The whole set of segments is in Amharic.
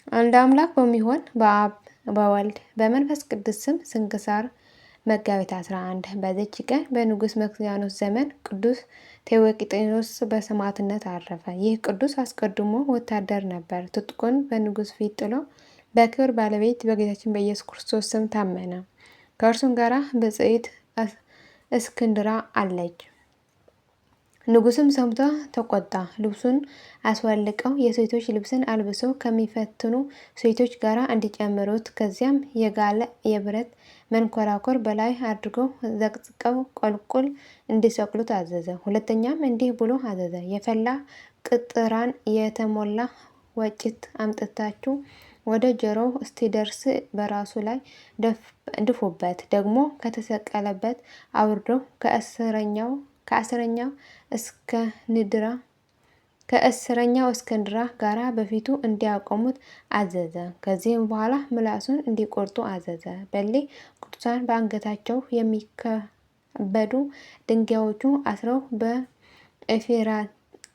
አንድ አምላክ በሚሆን በአብ በወልድ በመንፈስ ቅዱስ ስም ስንክሳር መጋቢት 11 በዚች ቀን በንጉሥ መክስያኖስ ዘመን ቅዱስ ቴዎቅጤኖስ በሰማዕትነት አረፈ። ይህ ቅዱስ አስቀድሞ ወታደር ነበር። ትጥቁን በንጉሥ ፊት ጥሎ በክብር ባለቤት በጌታችን በኢየሱስ ክርስቶስ ስም ታመነ። ከእርሱም ጋር ብጽዕት እስክንድራ አለች። ንጉሥም ሰምቶ ተቆጣ። ልብሱን አስወልቀው የሴቶች ልብስን አልብሰው ከሚፈትኑ ሴቶች ጋር እንዲጨምሩት፣ ከዚያም የጋለ የብረት መንኮራኮር በላይ አድርገው ዘቅዝቀው ቁልቁል እንዲሰቅሉት አዘዘ። ሁለተኛም እንዲህ ብሎ አዘዘ፣ የፈላ ቅጥራን የተሞላ ወጭት አምጥታችሁ ወደ ጆሮው እስኪደርስ በራሱ ላይ ድፉበት። ደግሞ ከተሰቀለበት አውርደው ከእስረኛው እስክንድራ ጋራ በፊቱ እንዲያቆሙት አዘዘ። ከዚህም በኋላ ምላሱን እንዲቆርጡ አዘዘ። በሌ ቅዱሳን በአንገታቸው የሚከበዱ ድንጋዮቹ አስረው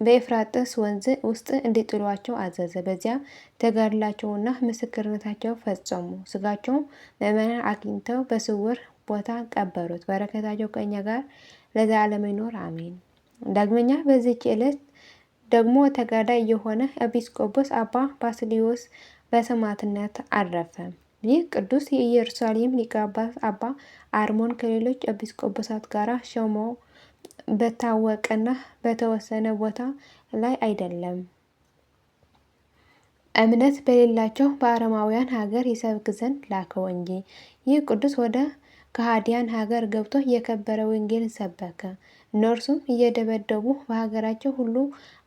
በኤፍራጥስ ወንዝ ውስጥ እንዲጥሏቸው አዘዘ። በዚያ ተጋድላቸውና ምስክርነታቸው ፈጸሙ። ስጋቸውም ምዕመናን አግኝተው በስውር ቦታ ቀበሩት። በረከታቸው ከእኛ ጋር ለዘላለም ይኖር አሜን። ዳግመኛ በዚች ዕለት ደግሞ ተጋዳይ የሆነ ኤጲስቆጶስ አባ ባስልዮስ በሰማዕትነት አረፈ። ይህ ቅዱስ የኢየሩሳሌም ሊቀ ጳጳስ አባ አርሞን ከሌሎች ኤጲስቆጶሳት ጋር ሾመው በታወቀና በተወሰነ ቦታ ላይ አይደለም፣ እምነት በሌላቸው በአረማውያን ሀገር ይሰብክ ዘንድ ላከው እንጂ። ይህ ቅዱስ ወደ ከሃዲያን ሀገር ገብቶ የከበረ ወንጌልን ሰበከ። እነርሱም እየደበደቡ በሀገራቸው ሁሉ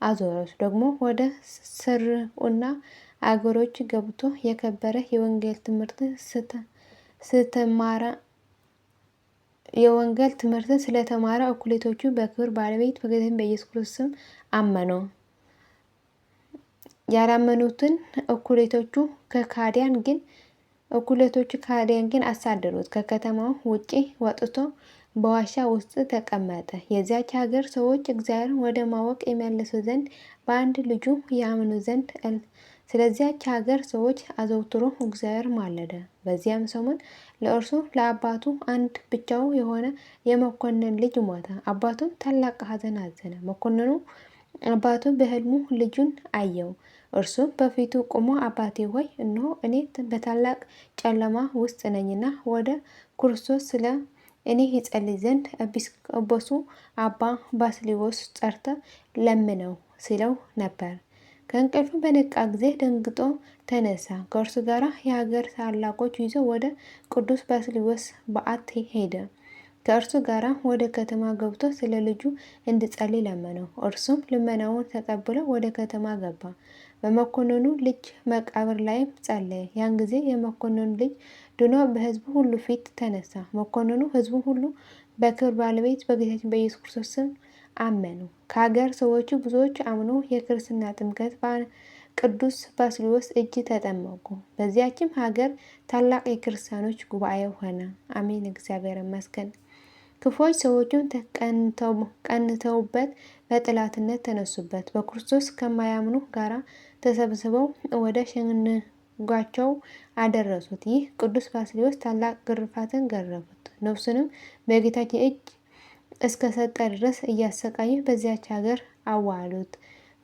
አዞሩት። ደግሞ ወደ ስርዑና አገሮች ገብቶ የከበረ የወንጌል ትምህርትን ስለተማረ እኩሌቶቹ በክብር ባለቤት በጌታችን በኢየሱስ ክርስቶስ ስም አመኑ። ያላመኑትን እኩሌቶቹ ከሃዲያን ግን አሳደዱት። ከከተማው ውጪ ወጥቶ በዋሻ ውስጥ ተቀመጠ። የዚያች ሀገር ሰዎች እግዚአብሔርን ወደ ማወቅ ይመልሱ ዘንድ በአንድ ልጁ ያምኑ ዘንድ ስለዚያች ሀገር ሰዎች አዘውትሮ እግዚአብሔር ማለደ። በዚያም ሰሞን ለእርሱ ለአባቱ አንድ ብቻው የሆነ የመኮንን ልጅ ሞተ። አባቱም ታላቅ ሐዘን አዘነ። መኮንኑ አባቱ በሕልሙ ልጁን አየው። እርሱም በፊቱ ቆሞ አባቴ ሆይ፣ እነሆ እኔ በታላቅ ጨለማ ውስጥ ነኝና ወደ ክርስቶስ ስለ እኔ ይጸልይ ዘንድ ኤጲስቆጶሱ አባ ባስልዮስ ጠርተ ለምነው ሲለው ነበር። ከእንቅልፉ በነቃ ጊዜ ደንግጦ ተነሳ። ከእርሱ ጋር የሀገር ታላቆች ይዞ ወደ ቅዱስ ባስልዮስ በዓት ሄደ። ከእርሱ ጋር ወደ ከተማ ገብቶ ስለ ልጁ እንዲጸልይ ለመነው። እርሱም ልመናውን ተቀብሎ ወደ ከተማ ገባ። በመኮንኑ ልጅ መቃብር ላይም ጸለየ። ያን ጊዜ የመኮንኑ ልጅ ድኖ በሕዝቡ ሁሉ ፊት ተነሳ። መኮንኑ ሕዝቡ ሁሉ በክብር ባለቤት በጌታችን በኢየሱስ ክርስቶስ ስም አመኑ። ከሀገር ሰዎቹ ብዙዎች አምኖ የክርስትና ጥምቀት በቅዱስ ባስልዮስ እጅ ተጠመቁ። በዚያችም ሀገር ታላቅ የክርስቲያኖች ጉባኤ ሆነ። አሜን። እግዚአብሔር ይመስገን። ክፉዎች ሰዎችም ቀንተውበት በጠላትነት ተነሱበት። በክርስቶስ ከማያምኑ ጋራ ተሰብስበው ወደ ሸንጓቸው አደረሱት። ይህ ቅዱስ ባስልዮስ ታላቅ ግርፋትን ገረፉት። ነፍሱንም በጌታችን እጅ እስከ ሰጠ ድረስ እያሰቃዩ በዚያች ሀገር አዋሉት።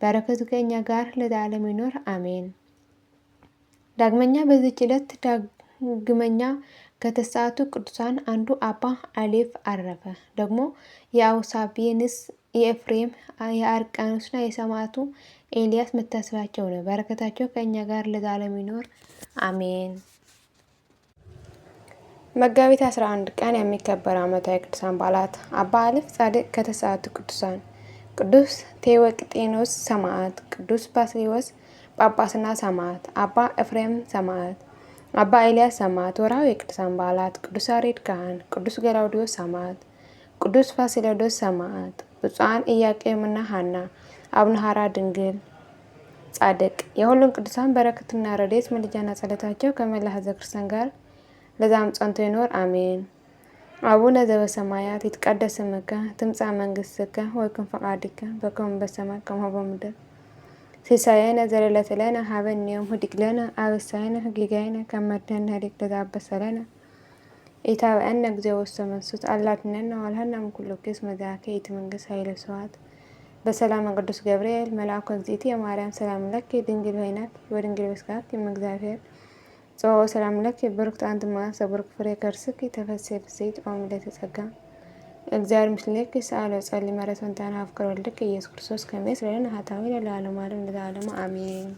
በረከቱ ከእኛ ጋር ለዘላለም ይኖር አሜን። ዳግመኛ በዚህች ዕለት ዳግመኛ ከተሰዓቱ ቅዱሳን አንዱ አባ አሌፍ አረፈ። ደግሞ የአውሳቢንስ፣ የኤፍሬም፣ የአርቃኖስና የሰማዕቱ ኤልያስ መታሰቢያቸው ነው። በረከታቸው ከእኛ ጋር ለዘላለም ይኖር አሜን። መጋቢት 11 ቀን የሚከበሩ ዓመታዊ ቅዱሳን በዓላት፦ አባ አሌፍ ጻድቅ ከተሰዓቱ ቅዱሳን፣ ቅዱስ ቴዎቅጤኖስ ሰማዕት፣ ቅዱስ ባስልዮስ ጳጳስና ሰማዕት፣ አባ ኤፍሬም ሰማዕት፣ አባ ኤልያስ ሰማዕት። ወርኃዊ የቅዱሳን በዓላት፦ ቅዱስ ያሬድ ካህን፣ ቅዱስ ገላውዴዎስ ሰማዕት፣ ቅዱስ ፋሲለዶስ ሰማዕት፣ ብፁዓን ኢያቄምና ሐና፣ አቡነ ሐራ ድንግል ጻድቅ። የሁሉም ቅዱሳን በረከትና ረድኤት ምልጃና ጸሎታቸው ከመላ ሕዝበ ክርስቲያን ጋር ለዘላለሙ ጸንቶ ይኖር አሜን። አቡነ ዘበሰማያት ይትቀደስ ስምከ ትምጻእ መንግሥትከ ወይኩን ፈቃድከ በከመ በሰማይ ከማሁ በምድር ሲሳየነ ዘለለዕለትነ ሀበነ ዮም ህድግ ለነ አበሳየነ ጌጋየነ ከመ ንሕነኒ ኅድግ ለዘአበሰለነ ኢታብአነ እግዚኦ ውስተ መንሱት አላ አድኅነነ ወባልሐነ እምኩሉ እኩይ እስመ ዚአከ ይእቲ መንግሥት ኃይለ ወስብሐት። በሰላም ቅዱስ ገብርኤል መልአኩ እግዝእትየ ማርያም ሰላም ለኪ ድንግል በኅሊናኪ ወድንግል በሥጋኪ እም እግዚአብሔር ጸወ ሰላም ለኪ ብሩክት አንቲ እምአንስት ወብሩክ ፍሬ ከርስኪ ተፈሥሒ ፍሥሕት ኦ ምልዕተ ጸጋ እግዚአብሔር ምስሌኪ ሰአሊ ወጸልዪ ምሕረተ ወእንተ ፍቅር ወልድኪ ኢየሱስ ክርስቶስ ከመ ይስረይ ለነ ኃጣውኢነ ለዓለመ ዓለም ለዘላለሙ አሜን።